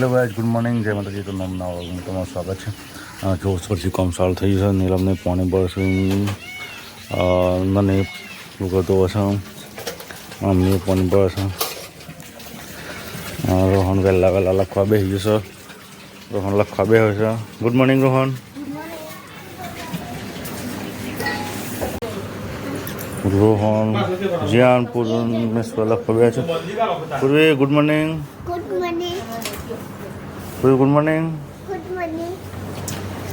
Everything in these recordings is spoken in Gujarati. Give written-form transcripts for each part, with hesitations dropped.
Hello guys, good morning. જય માતાજી. તો નામના વાળું તમારું સ્વાગત છે. જોશ પરથી કામ ચાલુ થઈ છે. નીલમને પાણી બસ મને કરતો હશે. મમ્મી પાણી બસ રોહન વહેલા વહેલા લખવા બેસી જશે. રોહન લખવા બે છે. Good morning Rohan. રોહન જ્ઞાન પૂર્વ લખવા બે છે. પૂર્વી ગુડ મોર્નિંગ. પૂર્વી ગુડ મોર્નિંગ.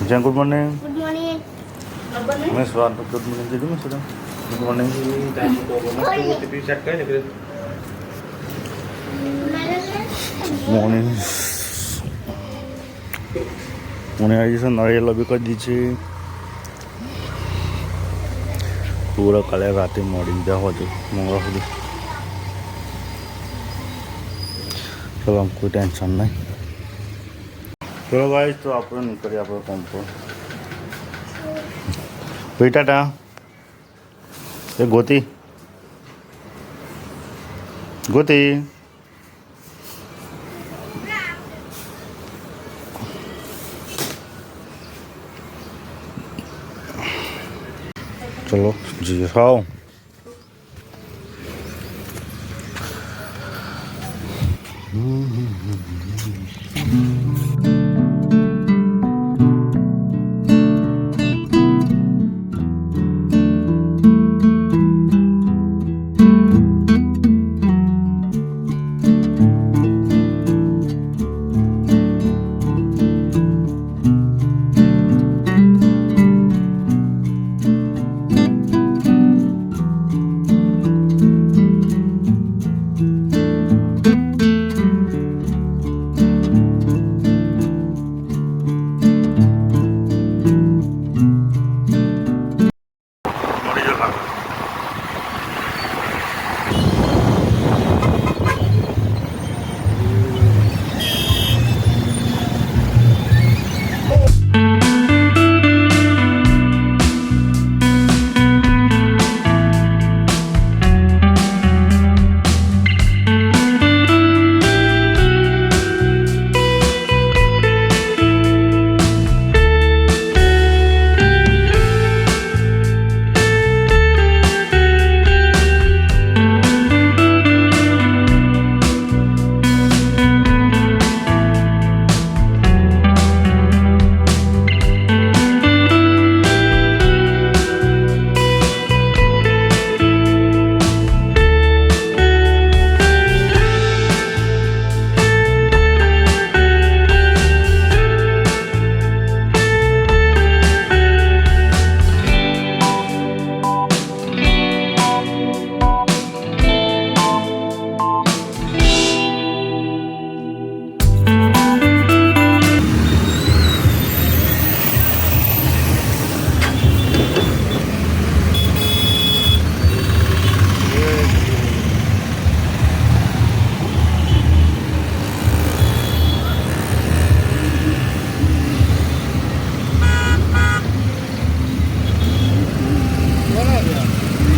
જ્યાં ગુડ મોર્નિંગ. મેં સ્વાદ ગુડ મોર્નિંગ કીધું ને સર. Good morning. મોર્નિંગ મને આવી છે. નાળિયેર બી કરી દીધી છે. પૂરા કાલે રાતે મોડી દીધા હતું મોડા સુધી. ચલો આમ કોઈ ટેન્શન નહીં. ચલો ભાઈ, તો આપણે નીકળીએ આપણે કામ પર. ભાઈ ટાટા. એ ગોતી ગોતી. ચલો જઈએ. ખાઓ.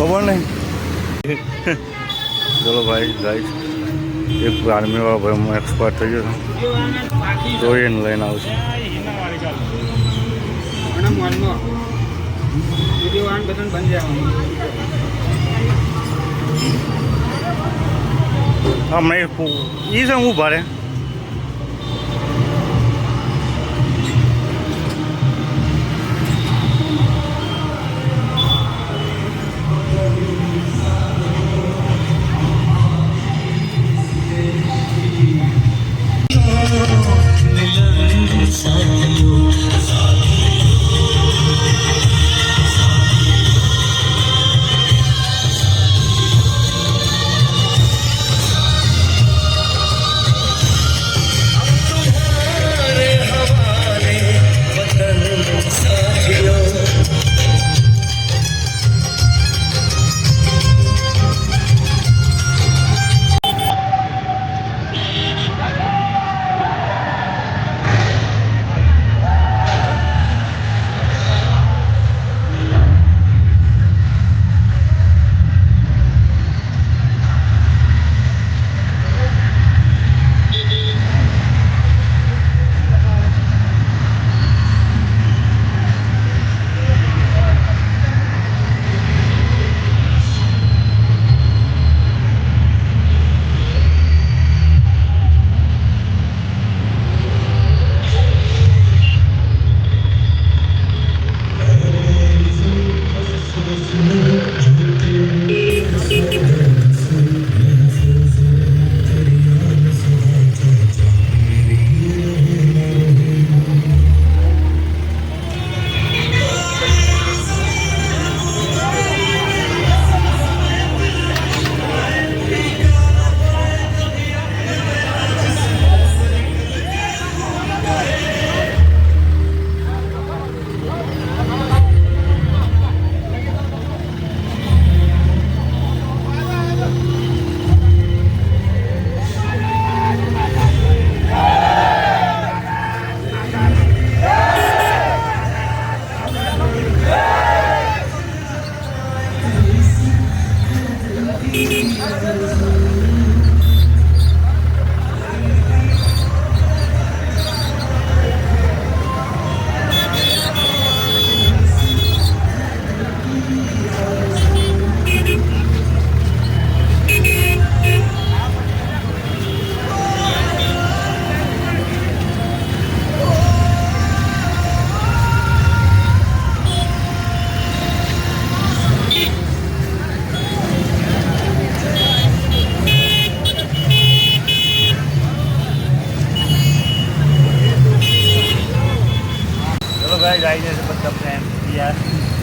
ખબર નહીં. ચલો ભાઈ ગાઈસ, એક આર્મીવાળો ભાઈ હું એક્સપર્ટ થઈ ગયો છું, તો એને લઈને આવશે. હમણાં એ છે હું ભારે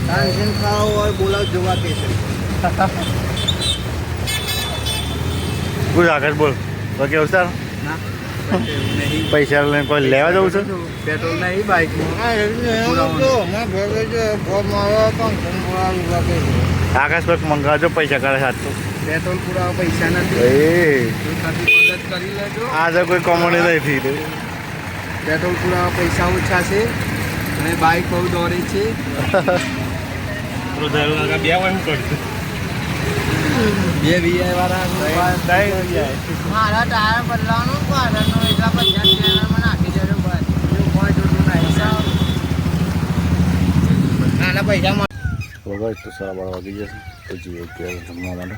તાનસેન ખાવા હોય બોલાવ જોવા કે છે કોઈ આગળ બોલ તો કેવું સર ના નહીં પૈસા લઈને કોઈ લેવા જવું છે પેટ્રોલ નહીં બાઇકમાં આકાશ કોઈક મંગાવજો પૈસા કરે સાચું પેટ્રોલ પુરાવા પૈસા નથી એ મદદ કરી લેજો આજે કોઈ કોમેડી નહીં થઈ પેટ્રોલ પુરાવા પૈસા ઓછા છે અને બાઇક બહુ દોડે છે બે વીઆઈ વાળા મારા ટાયર બદલાવાનું પાટણનો એટલા પૈસા ટ્રેનરમાં નાખી દેજો બસ કોઈ જોતું નહીં આના પૈસા બરાબર તો સારા બાર વાગી જશે તો જઈએ અત્યારે જમવા માટે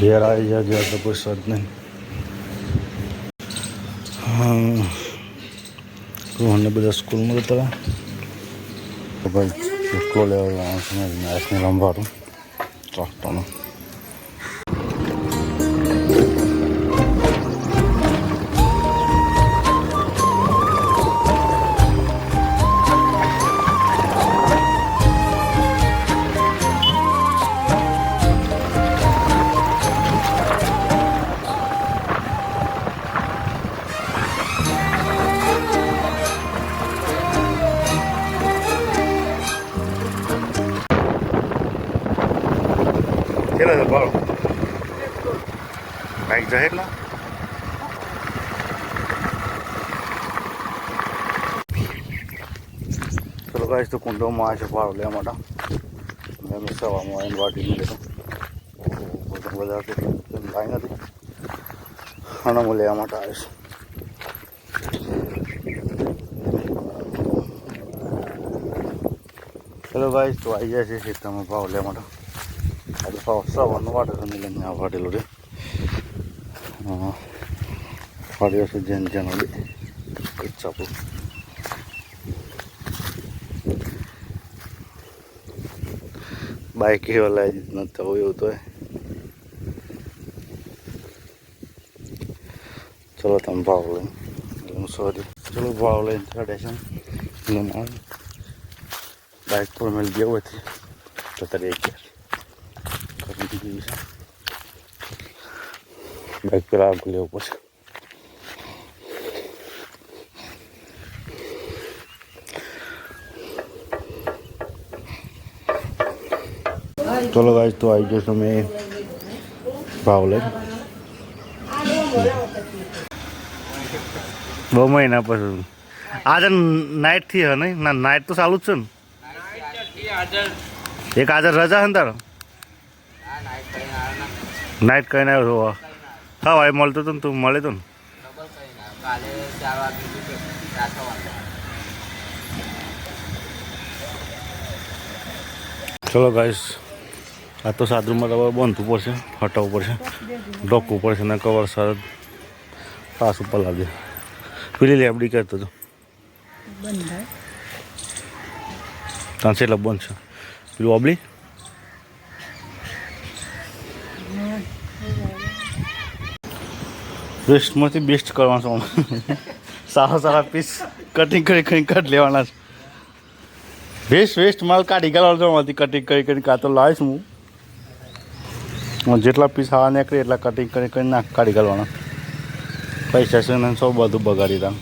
ઘેર આવી જાય ઘેર તો કોઈ સદ નહીં રોહનને બધા સ્કૂલમાં જતા તો ભાઈ એટલો લેવા જવાનું છે મેચને રમવાનું ટ્રાક્ટરનો કેટલા છે ભાડો બાઈક જાય એટલા ચલો ગાઈસ તો કુંડોમાં આવે છે ભાડો લેવા માટે મેં સવામાં આવીને વાટી લીધો બધા લાઈ નથી અને હું લેવા માટે આવીશ ચલો ગાઈસ તો આવી જાય છે ખેતરમાં ભાવ લેવા માટે આજે સવારનો વાટે છે લઈને આ વાટેલું રે ફાડ્યો છે જેન ઓલી ચાપુ બાઇક એવા લાવી દીધી નથી થવું એવું તો ચલો તમે ભાવ લઈને હું સોરી ચલો ભાવ લઈને ચડે છે બાઇક પર મેળ ગયો હતી તો તારે એક બાઇક પર આગળ લેવું પડશે ચલો ગાઈસ તો આવી ગયો તમે ભાવ લઈ 2 મહિના પછી આજે નાઇટ થી હે નહીં ના નાઇટ તો ચાલુ જ છે ને એક આજે રજા છે તારો નાઇટ કહીને આવ્યો છો હા ભાઈ મળતો હતો ને તું મળે તો ને ચલો ગાઈસ આ તો સાદરૂમાં તમારે બાંધવું પડશે હટાવવું પડશે ઢોકવું પડશે ને કવર સરદ પાસ ઉપર લાવજે પેલી લેબડી કહેતો હતો ત્યાં છે એટલે બંધ છે પેલું ઓબલી વેસ્ટમાંથી બેસ્ટ કરવાનું છે સારા પીસ કટિંગ કરી કાઢ લેવાના છે વેસ્ટ માલ કાઢી કાઢવાનો આમાંથી કટિંગ કરી કાં તો લાવીશ હું જેટલા પીસ આવા નીકળે એટલા કટિંગ કરી કાઢી કાઢવાના પૈસા છે ને સૌ બધું બગાડી દઉં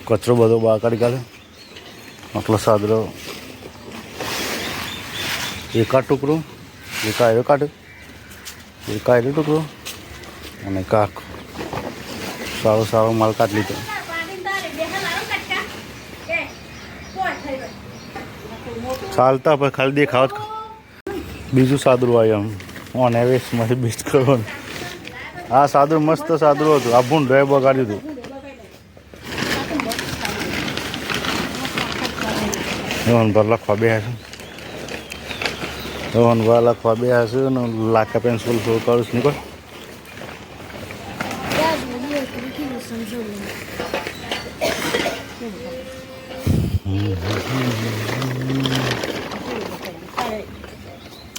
કચરો બધો બહાર કાઢી કાઢે આટલો સાદરો એકા ટુકડો એકા આયરો કાઢે એકા આયરો ટુકડો અને કાક સારો માલ કાઢી લીધો ચાલતા પણ ખાલી દેખાવ બીજું સાદરું આવ્યું આમ ઓન વેસ્ટમાંથી બેસ્ટ કરવાનું હા સાદરું મસ્ત સાદરું હતું. આ ભૂંડ ડ્રાઈવ બગાડ્યું હતું. રોહન ભર લખવા બે હશે. રોહન ભર લખવા બે હશે ને લાખા પેન્સિલ શો કરું છું નીકળ.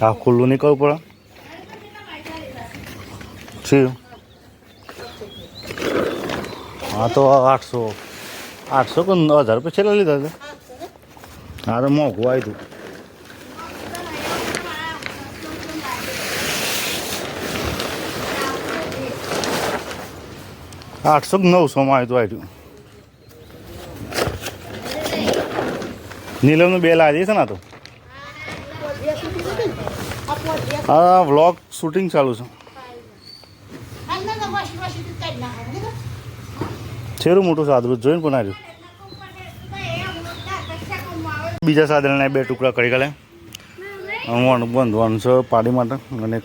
આ ખુલ્લું નીકળવું પડે છે. હા તો 800 કે 1000 રૂપિયા છેલ્લા લીધા હતા. હા તો મોંઘું આવ્યું હતું. $800 કે 900 માં આવ્યું. નીલમનું બે લાવી છે ને તો. હા વ્લોગ શૂટિંગ ચાલુ છે. છેરું મોટું સાદરું જોઈને પણ આવ્યું. બીજા સાદરાના 2 ટુકડા કરી કાલે બંધવાનું છે પાડી માટે. અને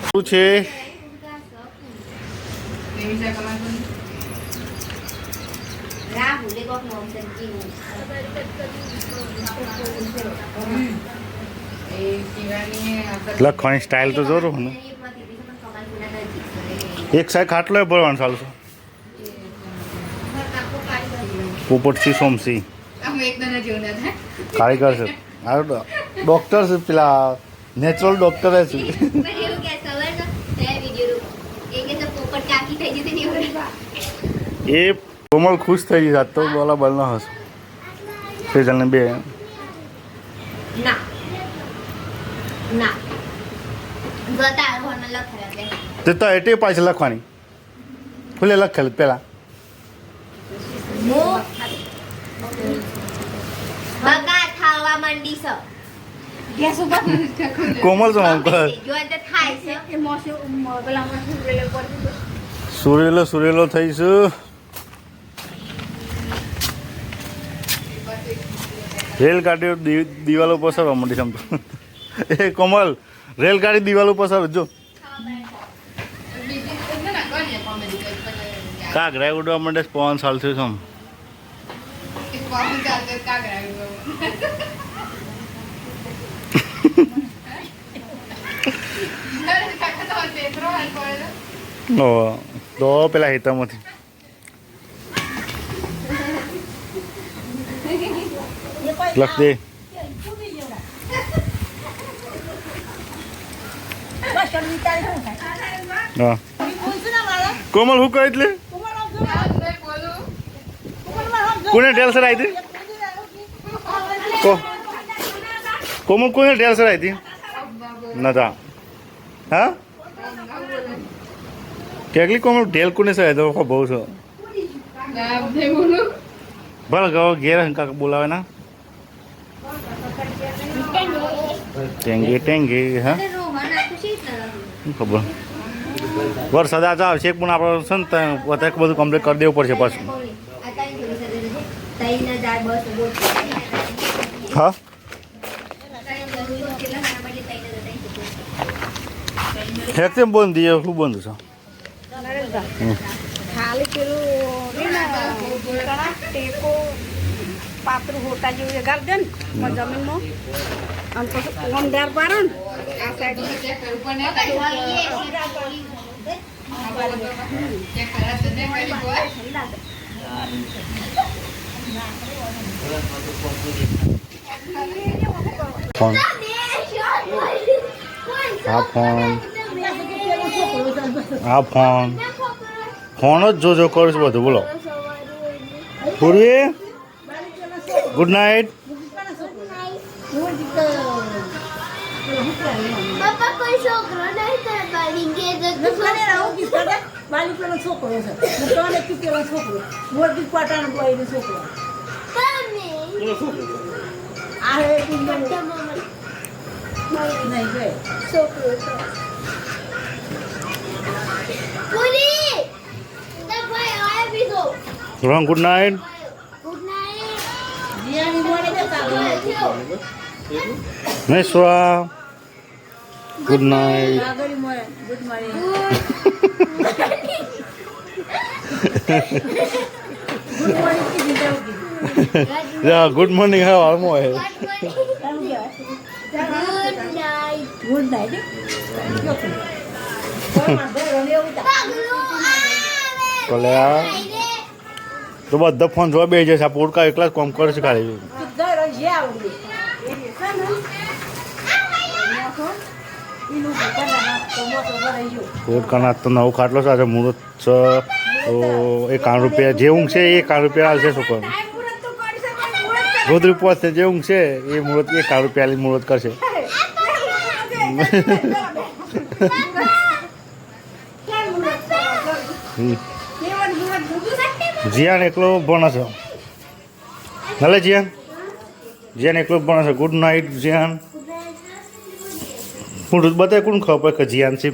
શું છે લખવાની સ્ટાઇલ તો જોરો ને. એક સાઈડ ખાટલો ભરવાનું ચાલુ છે. પોપટસિંહ સોમસિંહ કારીગર છે. આ ડોક્ટર છે, પેલા નેચરલ ડોક્ટર છે. એ કોમલ ખુશ થઈ ગઈ. તો બોલા બલ ના હશે. સેજલને બે તો એટી પાછી લખવાની ખુલ્લે લખેલ પેલા. કોમલ સુરેલો થઈશું. રેલગાડીઓ દિવાલો પર સરવા માંડી છે. એ કોમલ રેલગાડી દિવાલો પર સર જો કાગરા ઉડવા માંડે. પવન સાલ થયું છે. તો પેલા હેતામાંથી લખ દે. હા કોમલ હું કહે એટલે કોને ઢેલસર આવી હતી? કોમલ કોને ઢેલસર આવી હતી? નતા. હા કેટલી કોમલ ઢેલ કોને સર તો બહુ છો. ભલે ગયો ઘેર કાક બોલાવે ના ટેંગે. હા ખબર વરસાદ આ આવશે પણ આપણે છે ને વધારે બધું કમ્પ્લીટ કરી દેવું પડશે પાછું. હા હેક્સેમ બંધ દઈએ. શું બંધ છે? ખાલી પેલું ટેકો પાતળું હોટા જેવું ગાળ દે ને જમીનમાં અને પછી ઓમદાર પાડો ને આ ફોન ફોન જ જોજો કરું છું બધું. બોલો પૂરી good night. Rohan good night. નહીં સ્વા ગુડ નાઇટ. આગળ મળે ગુડ મોર્નિંગ ગુડ મોર્નિંગ કીધું તેવું કીધું યા ગુડ મોર્નિંગ હા આલમો હે. ગુડ નાઇટ ભલે આ તો બધા ફોન જોવા બે જશે. આ પોડકા એકલા જ કામ કરે છે ખાલી. પોડકા નાખ તો નવો ખાટલો છે. આજે મુહૂર્ત છે તો 51 રૂપિયા જે ઊંઘ છે એ 51 રૂપિયા હાલશે શું કરું. ગોદરી પહોંચશે જે ઊંઘ છે એ મુહૂર્ત 51 રૂપિયા મુહૂર્ત કરશે. જીયાન એકલો ભણે છે. ભલે જીયાન એકલો ભણે છે. Good night જીયાન. હું બતાવે કોણ ખબર પડે કે જીયાન છે